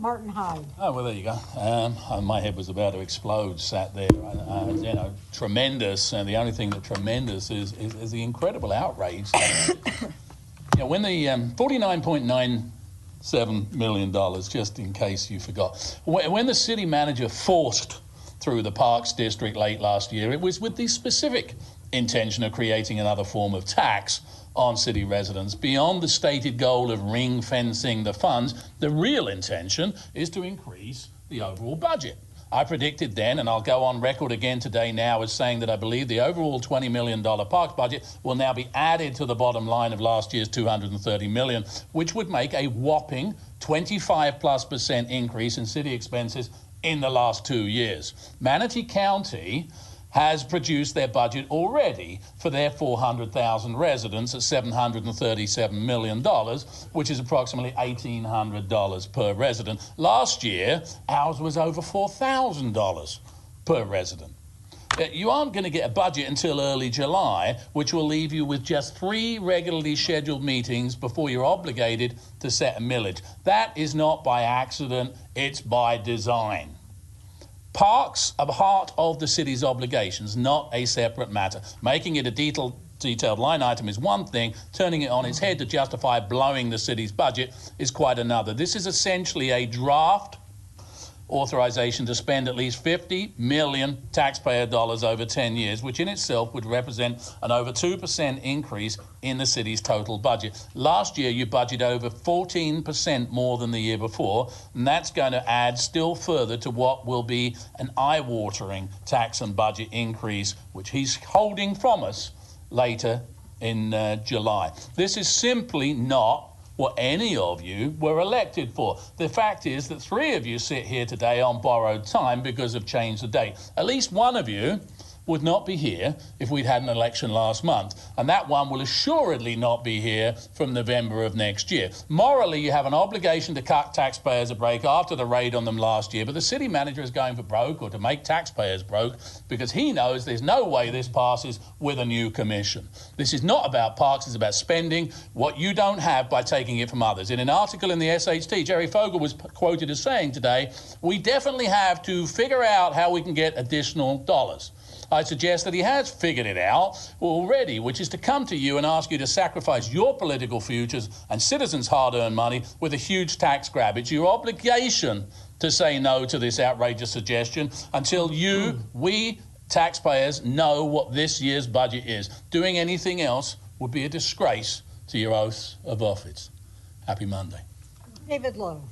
Martin Hyde. Oh, well, there you go. My head was about to explode, sat there. You know, tremendous. And the only thing that tremendous is the incredible outrage. You know, when the $49.97 million, just in case you forgot, when the city manager forced through the Parks District late last year, it was with the specific intention of creating another form of tax on city residents. Beyond the stated goal of ring-fencing the funds, the real intention is to increase the overall budget. I predicted then, and I'll go on record again today now as saying that I believe the overall $20 million parks budget will now be added to the bottom line of last year's $230 million, which would make a whopping 25+% increase in city expenses in the last 2 years. Manatee County has produced their budget already for their 400,000 residents at $737 million, which is approximately $1,800 per resident. Last year, ours was over $4,000 per resident. You aren't going to get a budget until early July, which will leave you with just 3 regularly scheduled meetings before you're obligated to set a millage. That is not by accident, it's by design. Parks are part of the city's obligations, not a separate matter. Making it a detailed line item is one thing. Turning it on its head to justify blowing the city's budget is quite another. This is essentially a draft authorization to spend at least $50 million taxpayer dollars over 10 years, which in itself would represent an over 2% increase in the city's total budget. Last year, you budgeted over 14% more than the year before, and that's going to add still further to what will be an eye-watering tax and budget increase, which he's holding from us later in July. This is simply not what any of you were elected for. The fact is that 3 of you sit here today on borrowed time because of change the date. At least one of you would not be here if we'd had an election last month, and that one will assuredly not be here from November of next year. Morally, you have an obligation to cut taxpayers a break after the raid on them last year, but the city manager is going for broke, or to make taxpayers broke, because he knows there's no way this passes with a new commission. This is not about parks, it's about spending what you don't have by taking it from others. In an article in the SHT, Jerry Fogel was quoted as saying today, "We definitely have to figure out how we can get additional dollars." I suggest that he has figured it out already, which is to come to you and ask you to sacrifice your political futures and citizens' hard-earned money with a huge tax grab. It's your obligation to say no to this outrageous suggestion until we taxpayers know what this year's budget is. Doing anything else would be a disgrace to your oath of office. Happy Monday. David Lowe.